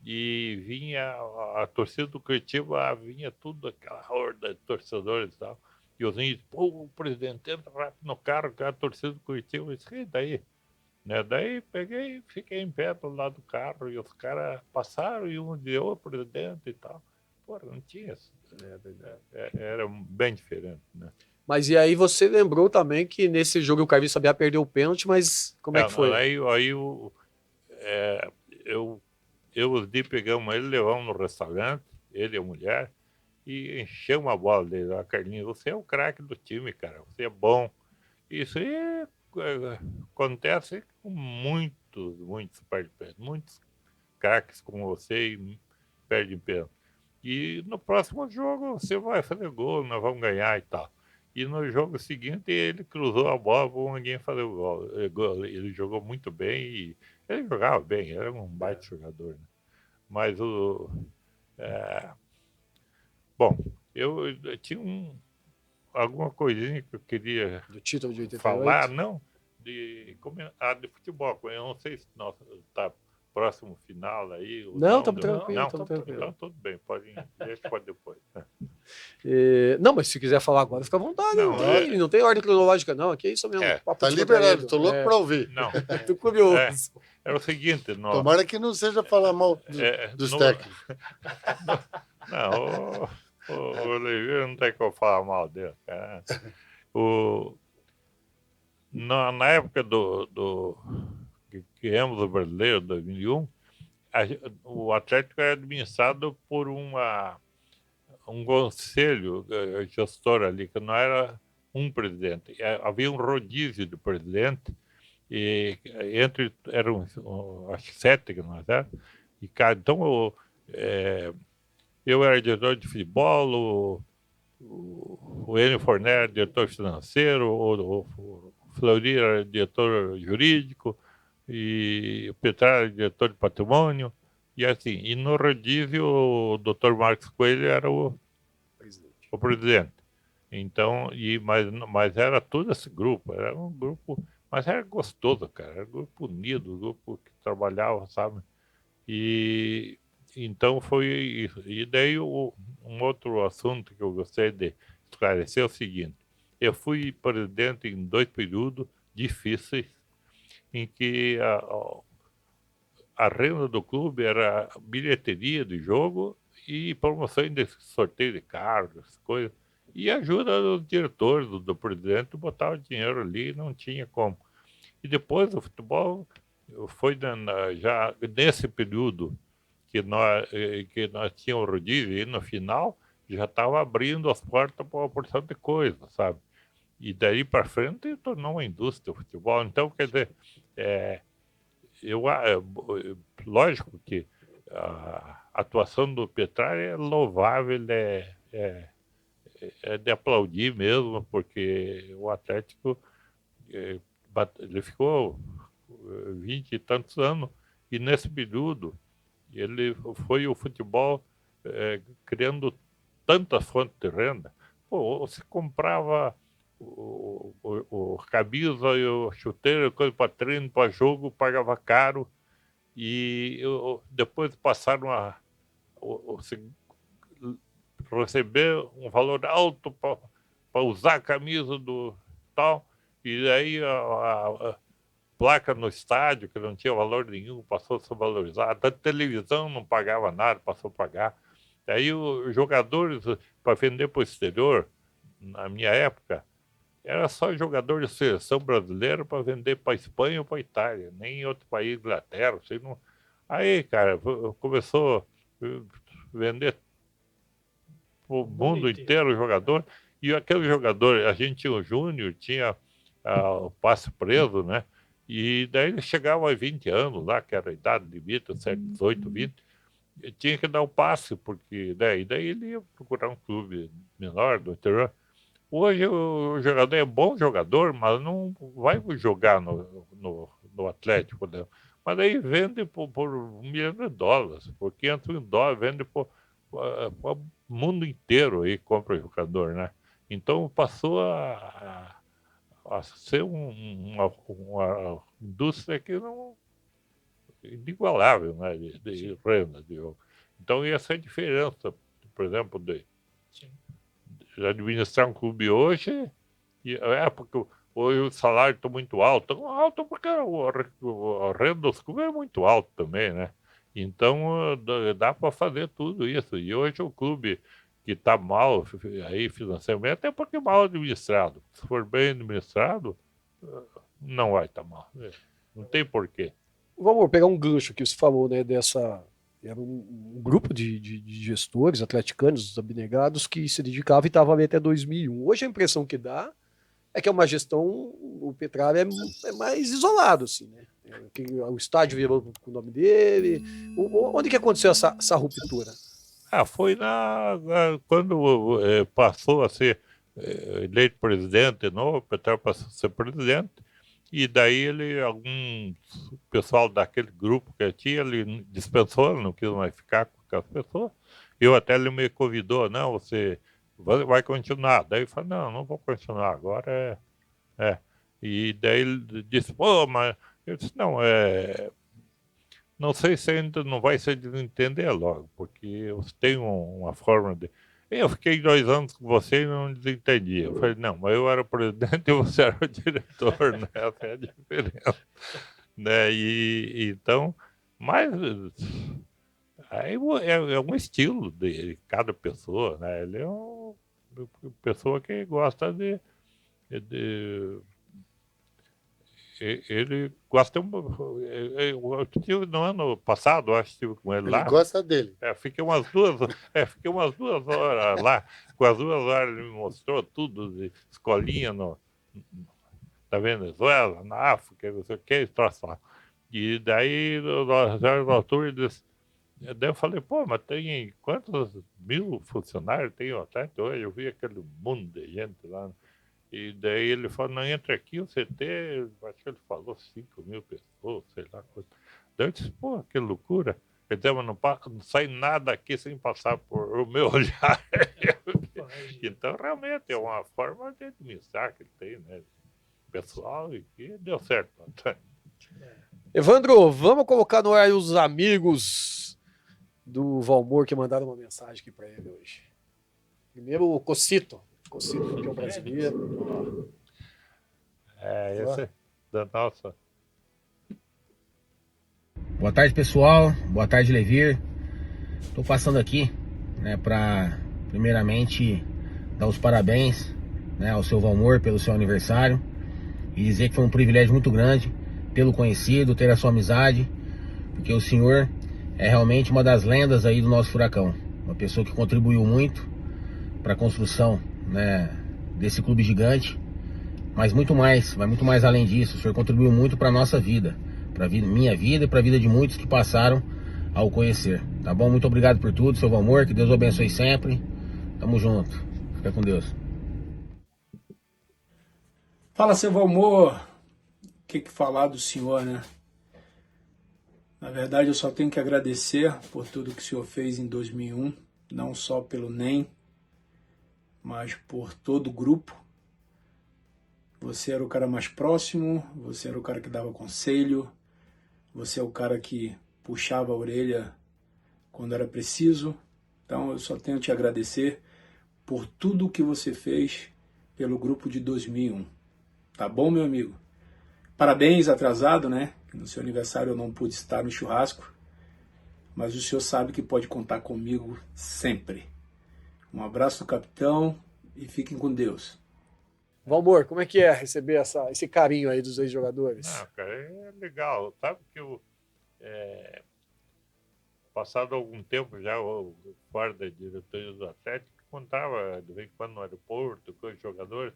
e vinha a torcida do Curitiba, vinha tudo, aquela horda de torcedores e tal. E os índios, pô, o presidente entra rápido no carro, que é a torcida do Curitiba. Eu disse, e daí? Né? Daí peguei, fiquei em pé do lado do carro, e os caras passaram, e um deu o presidente e tal. Pô, não tinha isso. Era bem diferente, né? Mas e aí você lembrou também que nesse jogo o Carlinhos Sabiá perdeu o pênalti, mas como é que foi? Aí eu e os Di pegamos ele, levamos no restaurante, ele e a mulher, e enchemos a bola dele. A Carlinhos, você é o craque do time, cara, você é bom. Isso aí acontece com muitos perde-pênalti. Muitos craques como você e perdem pênalti. E no próximo jogo você vai fazer gol, nós vamos ganhar e tal. E no jogo seguinte ele cruzou a bola para ninguém fazer o gol. Ele jogou muito bem e ele jogava bem, era um baita jogador. Né? Mas bom, eu tinha alguma coisinha que eu queria Do título de 88? falar, não, de futebol. Eu não sei se está próximo final aí. Não, estamos deu- tranquilos, não? estamos tranquilos. Então tudo bem, deixa para depois. Não, mas se quiser falar agora, fica à vontade. Não tem ordem cronológica, não. Aqui é isso mesmo. Papo Tá descontraído. liberado, tô louco pra ouvir. Não, Tô curioso. era o seguinte, Tomara que não seja falar mal dos técnicos. Não, o Oliveira não tem como falar mal dele, cara. Na época que ganhamos o Brasileiro, 2001, o Atlético era administrado por um conselho gestor ali, que não era um presidente. Havia um rodízio de presidente, e eram acho 7 que nós éramos, e então eu era diretor de futebol, o Enio Forné era diretor financeiro, o Fleury era diretor jurídico, e o Petrarca era diretor de patrimônio, e assim, e no rodízio o Dr. Marcos Coelho era o presidente. Então, mas era todo esse grupo, era um grupo, mas era gostoso, cara, era um grupo unido, um grupo que trabalhava, sabe? E então foi isso. E daí um outro assunto que eu gostaria de esclarecer é o seguinte: eu fui presidente em 2 períodos difíceis em que a renda do clube era bilheteria de jogo e promoção de sorteio de carros, coisas. E ajuda dos diretores, do presidente, botar o dinheiro ali, não tinha como. E depois o futebol foi já nesse período que nós tínhamos rodízio, e no final já estava abrindo as portas para uma porção de coisa, sabe? E daí para frente tornou uma indústria o futebol. Então, quer dizer, lógico que a atuação do Petrarca é louvável, é de aplaudir mesmo, porque o Atlético ele ficou 20 e tantos anos, e nesse período ele foi o futebol criando tantas fontes de renda. Pô, você comprava o camisa e o chuteiro, coisa para treino, para jogo, pagava caro, e depois passaram a receber um valor alto para usar a camisa do tal, e aí a placa no estádio, que não tinha valor nenhum, passou a ser valorizada. A televisão não pagava nada, passou a pagar. Aí os jogadores, para vender para o exterior, na minha época, era só jogador de seleção brasileira para vender para Espanha ou para Itália, nem em outro país, Inglaterra. Assim, não... Aí, cara, começou a vender o mundo inteiro o jogador. E aquele jogador, a gente tinha o Júnior, tinha o passe preso, né? E daí ele chegava a 20 anos lá, que era a idade limite, 18, 20, e tinha que dar o passe, porque daí ele ia procurar um clube menor do interior. Hoje o jogador é bom jogador, mas não vai jogar no Atlético, né? Mas aí vende por $1 milhão, por $500 mil, vende por o mundo inteiro aí compra jogador, né? Então passou a ser uma indústria que não inigualável, né? De renda de jogo. Então essa é a diferença, por exemplo, de administrar um clube hoje, e porque hoje o salário está muito alto. Tão alto porque a renda dos clubes é muito alto também, né? Então dá para fazer tudo isso. E hoje o clube que está mal aí financeiramente é porque é mal administrado. Se for bem administrado, não vai estar mal. Não tem porquê. Vamos pegar um gancho que você falou, né, dessa... Era um grupo de gestores atleticanos abnegados que se dedicava e estava ali até 2001. Hoje a impressão que dá é que é uma gestão, o Petralha é mais isolado, assim, né? O estádio virou com o nome dele. Onde que aconteceu essa ruptura? Foi quando passou a ser eleito presidente de novo, o Petralha passou a ser presidente, e daí algum pessoal daquele grupo que tinha, ele dispensou, ele não quis mais ficar com aquelas pessoas. Ele me convidou, não, você vai continuar. Daí eu falei, não vou continuar, agora E daí ele disse, mas eu disse, não sei se ainda não vai se desentender logo, porque você tem uma forma de... Eu fiquei 2 anos com você e não desentendi. Eu falei, não, mas eu era o presidente e você era o diretor, né? Essa é a diferença. Né? Então, mas aí é um estilo de cada pessoa, né? Ele é uma pessoa que gosta de ele gosta eu estive no ano passado, acho que estive com ele lá. Ele gosta dele. Fiquei umas 2 horas lá. Com as 2 horas ele me mostrou tudo de escolinha na Venezuela, na África, não sei o que, troço lá. E daí, na altura, ele disse, daí eu falei, mas tem quantos mil funcionários tem o Atlético hoje? Eu vi aquele mundo de gente lá. E daí ele falou, não, entra aqui, o CT, acho que ele falou 5.000 pessoas, sei lá. Daí eu disse, que loucura. Quer dizer, mas não sai nada aqui sem passar por o meu olhar. Então, realmente, é uma forma de administrar que ele tem, né? Pessoal, e que deu certo. Evandro, vamos colocar no ar os amigos do Valmor que mandaram uma mensagem aqui para ele hoje. Primeiro, o Cocito, campeão brasileiro. Esse é da nossa. Boa tarde, pessoal. Boa tarde, Levir. Estou passando aqui, né, para primeiramente dar os parabéns, né, ao seu Valmor pelo seu aniversário e dizer que foi um privilégio muito grande tê-lo conhecido, ter a sua amizade, porque o senhor é realmente uma das lendas aí do nosso Furacão, uma pessoa que contribuiu muito para a construção, né, desse clube gigante, mas muito mais, vai muito mais além disso. O senhor contribuiu muito para a nossa vida, para minha vida e para a vida de muitos que passaram ao conhecer, tá bom? Muito obrigado por tudo, seu Valmor, que Deus o abençoe sempre, tamo junto, fica com Deus. Fala, seu Valmor, o que falar do senhor, né? Na verdade, eu só tenho que agradecer por tudo que o senhor fez em 2001, não só pelo NEM, mas por todo o grupo. Você era o cara mais próximo, você era o cara que dava conselho, você é o cara que puxava a orelha quando era preciso. Então eu só tenho que te agradecer por tudo que você fez pelo grupo de 2001. Tá bom, meu amigo? Parabéns atrasado, né? No seu aniversário eu não pude estar no churrasco, mas o senhor sabe que pode contar comigo sempre. Um abraço do capitão e fiquem com Deus. Valmor, como é que é receber esse carinho aí dos ex-jogadores? Não, cara, é legal. Sabe que passado algum tempo já, fora da diretoria do Atlético, contava de vez em quando no aeroporto com os jogadores,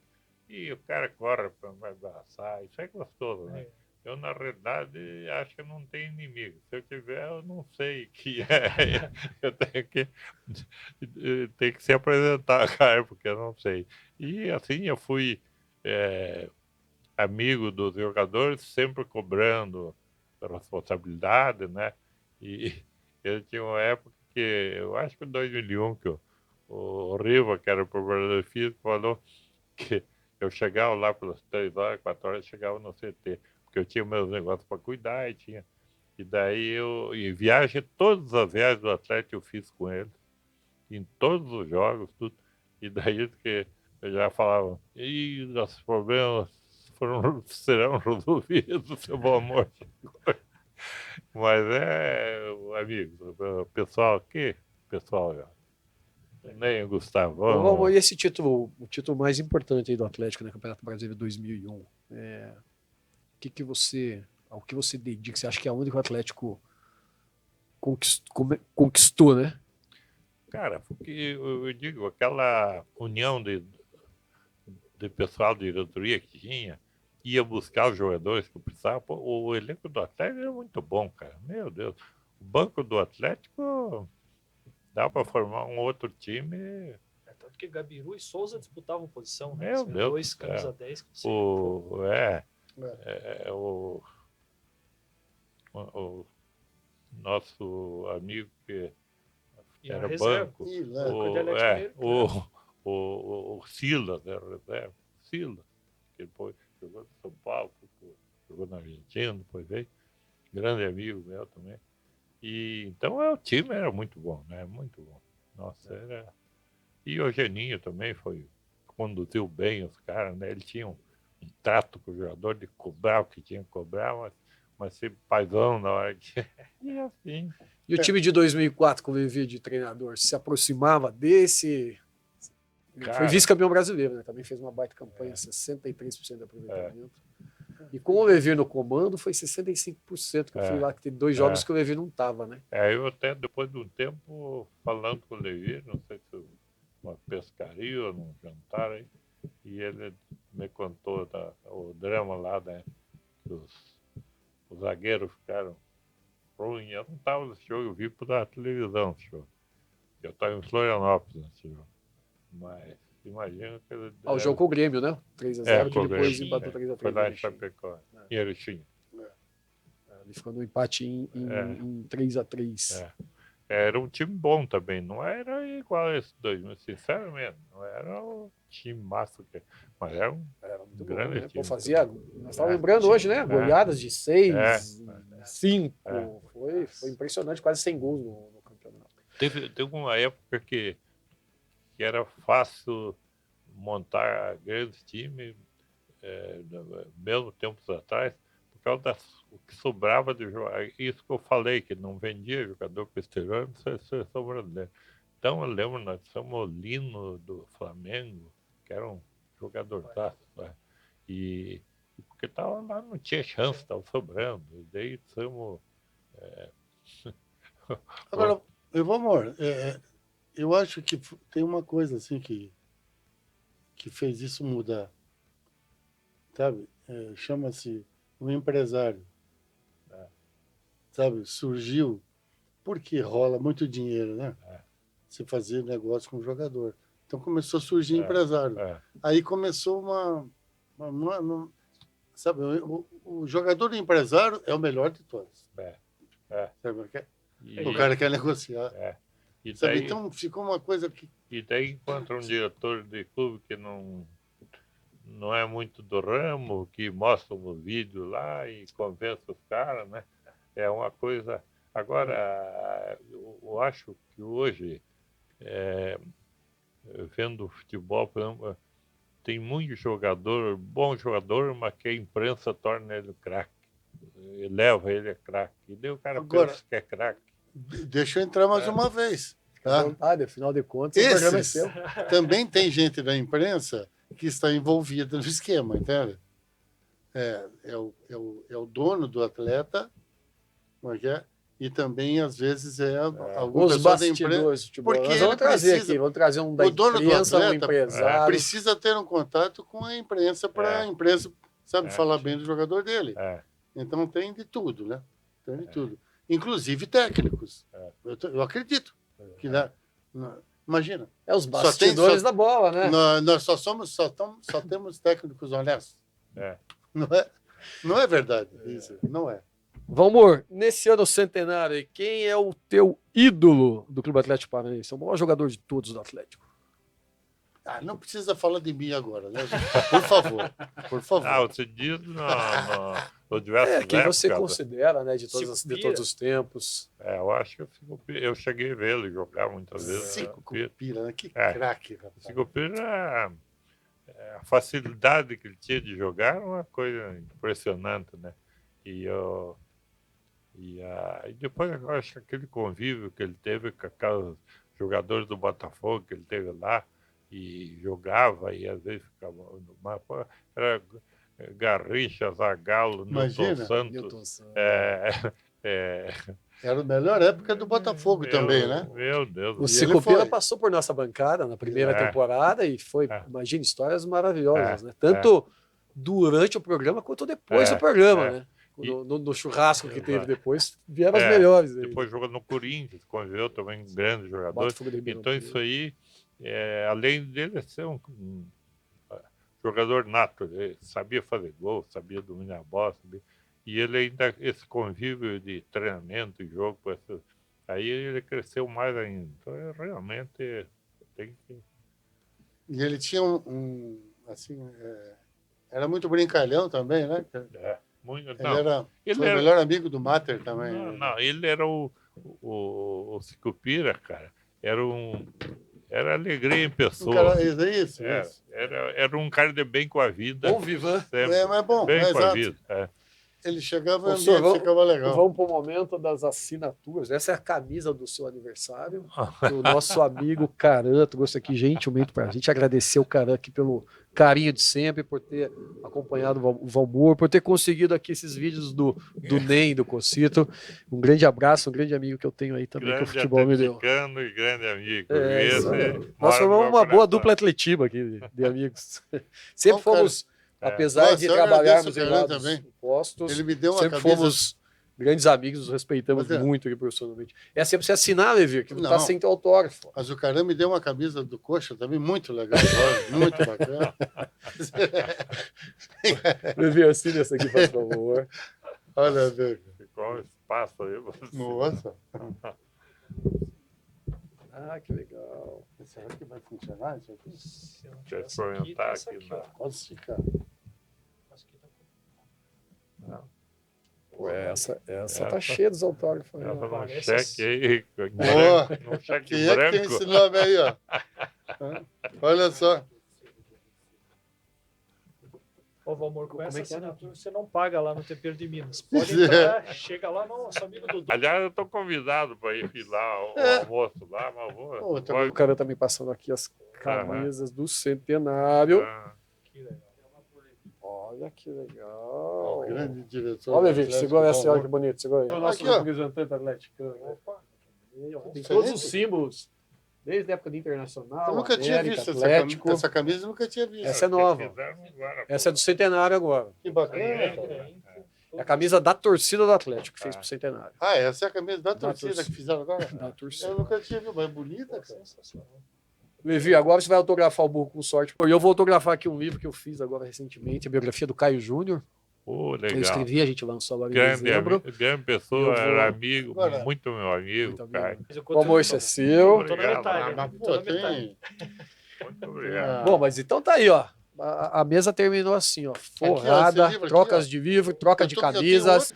e o cara corre para me abraçar. Isso é gostoso, né? Eu, na realidade, acho que não tenho inimigo. Se eu tiver, eu não sei que é. Eu tenho que se apresentar, cara, porque eu não sei. E assim eu fui amigo dos jogadores, sempre cobrando responsabilidade, né? E eu tinha uma época que, eu acho que em 2001, que o Riva, que era o preparador físico, falou que eu chegava lá pelas 3 horas, 4 horas, chegava no CT, porque eu tinha meus negócios para cuidar e daí todas as viagens do Atlético eu fiz com ele, em todos os jogos, tudo. E daí que eu já falava, e nossos problemas serão resolvidos, seu bom amor. Mas amigo, o pessoal aqui, nem o Gustavão. Ô, Valmor, e esse título, o título mais importante aí do Atlético, né, Campeonato Brasileiro 2001, ao que você dedica? Você acha que é onde o Atlético conquistou, né? Cara, porque eu digo, aquela união de pessoal de diretoria que tinha, ia buscar os jogadores que precisava. Pô, o elenco do Atlético é muito bom, cara. Meu Deus. O banco do Atlético dá para formar um outro time. Tanto que Gabiru e Souza disputavam posição, né? Meu Deus. Dois camisa 10 que o nosso amigo que e era reserva. banco. O Silas era reserva. Silas, que depois jogou no São Paulo, jogou na Argentina, depois veio. Grande amigo meu também. E então o time era muito bom, né? Muito bom. Nossa, era. E o Geninho também conduziu bem os caras, né? Ele tinha um trato com o jogador de cobrar o que tinha que cobrar, mas ser paizão na hora que. E assim. E o time de 2004, com o Levi de treinador, se aproximava desse? Cara, foi vice-campeão brasileiro, né? Também fez uma baita campanha, 63% de aproveitamento. E com o Levi no comando, foi 65%, que eu fui lá, que teve 2 jogos que o Levi não estava, né? Eu até, depois de um tempo, falando com o Levi, não sei se uma pescaria ou num jantar aí, e ele me contou o drama lá, né? Que os zagueiros ficaram ruins. Eu não estava nesse jogo, eu vi pela televisão esse jogo. Eu estava em Florianópolis nesse jogo. Mas imagina que ele. O jogo com o Grêmio, né? 3-0, que depois empatou 3-3. Foi lá em Chapecó, em Erechim. Ele ficou no empate em 3-3. Era um time bom também, não era igual a esse dois, mas sinceramente, não era o time massa, mas era um grande bom, né? time. Nós estávamos lembrando hoje, né? Goleadas de 6, 5. Foi impressionante, quase 100 gols no campeonato. Teve uma época que era fácil montar grandes times, mesmo tempos atrás, por causa o que sobrava de jogar. Isso que eu falei, que não vendia jogador para o exterior, não sei se são brasileiros. Então eu lembro, nós somos o Lino do Flamengo, que era um jogador né? E porque tava lá, não tinha chance, estava sobrando. E daí somos. Agora, amor, eu acho que tem uma coisa assim que fez isso mudar, sabe? Chama-se um empresário, sabe? Surgiu porque rola muito dinheiro, né? Você fazer negócio com o jogador. Então começou a surgir empresário. Aí começou sabe? O jogador empresário é o melhor de todos. Sabe o que é? O cara quer negociar. E sabe? daí, então ficou uma coisa que. E daí encontra um diretor de clube que não é muito do ramo, que mostra um vídeo lá e convence os caras, né? É uma coisa. Agora, eu acho que hoje, vendo futebol, por exemplo, tem muito bom jogador, mas que a imprensa torna ele craque. Leva ele a craque. E daí o cara pensa que é craque. Deixa eu entrar mais uma vez. Tá? Afinal de contas, o programa é seu. Também tem gente da imprensa que está envolvida no esquema, entende? É o dono do atleta, como é que é? E também, às vezes, alguma Os pessoa da empresa. bastidores, futebol. Porque Nós vamos ele trazer precisa- aqui, vamos trazer um da o dono do imprensa, um atleta, empresário. Precisa ter um contato com a imprensa para a imprensa, sabe, falar bem do jogador dele. Então tem de tudo, né? Tem de tudo. Inclusive técnicos. Eu acredito. Que, né? Imagina. Os bastidores da bola, né? Nós só temos técnicos honestos. Não é verdade. Isso não é. Valmor, nesse ano centenário, aí, quem é o teu ídolo do Clube Atlético Paranaense? É o maior jogador de todos do Atlético. Não precisa falar de mim agora, né? Por favor. Por favor. Você diz no diversos Quem você épocas, considera, né? De todos os tempos. eu acho que eu cheguei a ver ele jogar muitas vezes. Cico Cupira, né? Que craque, rapaz. Cico Cupira, a facilidade que ele tinha de jogar era uma coisa impressionante, né? E depois eu acho que aquele convívio que ele teve com aqueles jogadores do Botafogo que ele teve lá e jogava e às vezes ficava era Garrincha, Zagallo, Nilton Santos. Era a melhor época do Botafogo também, né? Meu Deus. O Cico Cupira passou por nossa bancada na primeira temporada e foi, imagina, histórias maravilhosas, né? Tanto durante o programa quanto depois do programa, né? No churrasco que teve depois, vieram as melhores. Depois jogou no Corinthians, conviveu também um grande jogador. Então isso aí, além dele ser um jogador nato, ele sabia fazer gol, sabia dominar a bola, e ele ainda, esse convívio de treinamento e jogo, aí ele cresceu mais ainda. Então realmente tem que... E ele tinha era muito brincalhão também, né? Muito, ele foi o melhor amigo do Mater também. Não, ele era o Cico Cupira, cara. Era alegria em pessoa. Isso. Era um cara de bem com a vida. Bom vivan. Mas bom, bem com a vida. Ele chegava e o ambiente ficava legal. Vamos para o momento das assinaturas. Essa é a camisa do seu aniversário. O nosso amigo Caran trouxe aqui gentilmente para a gente. Agradecer o Caran aqui pelo carinho de sempre, por ter acompanhado o Valmor, por ter conseguido aqui esses vídeos do NEM, do Cocito. Um grande abraço, um grande amigo que eu tenho aí também, que o futebol me deu. E grande amigo. Nós formamos uma boa dupla atletiva aqui de amigos. Sempre fomos... Apesar de trabalharmos em lados opostos, ele me deu uma sempre fomos grandes amigos, nos respeitamos muito aqui profissionalmente. Essa é pra você assinar, Levi, que não está sem teu autógrafo. Mas o Caran me deu uma camisa do Coxa também muito legal, muito bacana. Levi, assina essa aqui, por favor. Olha, velho. Ficou um espaço aí. Nossa. Que legal. Será que vai funcionar isso aqui? Deixa eu experimentar aqui. Pode esticar. Essa tá cheia dos autógrafos. Um cheque aí. Um cheque quem branco. É que tem esse nome aí, ó? Olha só. Ô, Valmor, com essa assinatura você não paga lá no Tempero de Minas. Pode entrar, chega lá, nosso amigo Dudu. Aliás, eu estou convidado para ir lá, o almoço lá, mas vou. O cara tá me passando aqui as camisas do centenário. Que legal. Olha que legal. Grande diretor. Olha, Vitor, segura essa, olha que bonito. Segura aí. O nosso representante atlético. Tem todos os símbolos. Desde a época do Internacional. Eu nunca tinha visto essa camisa, eu nunca tinha visto. Essa é nova. Essa é do centenário agora. Que bacana. É a camisa da torcida do Atlético que fez pro centenário. Essa é a camisa da torcida que fizeram agora? Da torcida. Eu nunca tinha visto, mas é bonita, cara. Levi, agora você vai autografar o burro com sorte. E eu vou autografar aqui um livro que eu fiz agora recentemente, a biografia do Caio Júnior. Legal. Eu escrevi, a gente lançou agora em dezembro. Grande pessoa, era amigo, muito meu amigo. O amor, isso é seu. Muito obrigado. Bom, mas então tá aí, ó. A mesa terminou assim, ó. Forrada, trocas de livro, troca de camisas.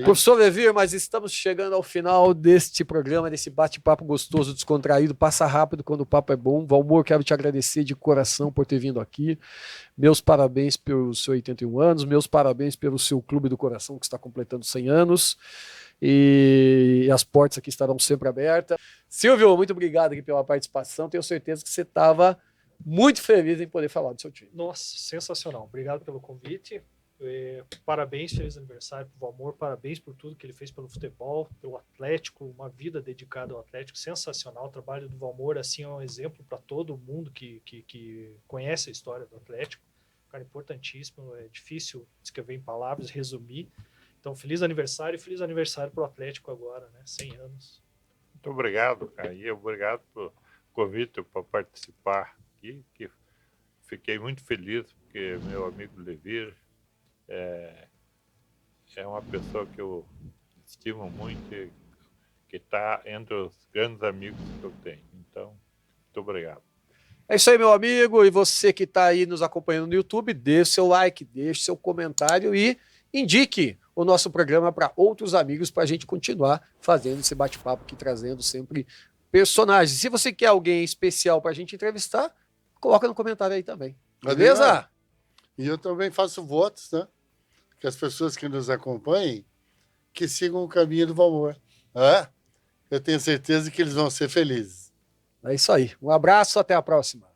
Professor Levi, mas estamos chegando ao final deste programa, desse bate-papo gostoso, descontraído. Passa rápido quando o papo é bom. Valmor, quero te agradecer de coração por ter vindo aqui. Meus parabéns pelos seus 81 anos. Meus parabéns pelo seu Clube do Coração, que está completando 100 anos. E as portas aqui estarão sempre abertas. Silvio, muito obrigado aqui pela participação. Tenho certeza que você estava muito feliz em poder falar do seu time. Nossa, sensacional. Obrigado pelo convite. Parabéns, feliz aniversário pro Valmor, parabéns por tudo que ele fez pelo futebol, pelo Atlético, uma vida dedicada ao Atlético, sensacional. O trabalho do Valmor, assim, é um exemplo para todo mundo que conhece a história do Atlético. Cara, importantíssimo, é difícil descrever em palavras, resumir. Então, feliz aniversário pro Atlético agora, né? 100 anos. Muito obrigado, cara. E obrigado pelo convite para participar aqui, que fiquei muito feliz, porque meu amigo Levir é uma pessoa que eu estimo muito e que está entre os grandes amigos que eu tenho. Então, muito obrigado. É isso aí, meu amigo. E você que está aí nos acompanhando no YouTube, deixe seu like, deixe seu comentário e indique o nosso programa para outros amigos para a gente continuar fazendo esse bate-papo aqui, trazendo sempre personagens. Se você quer alguém especial para a gente entrevistar, coloca no comentário aí também. Beleza? E eu também faço votos, né? Que as pessoas que nos acompanhem que sigam o caminho do Valmor. Eu tenho certeza que eles vão ser felizes. É isso aí. Um abraço, até a próxima.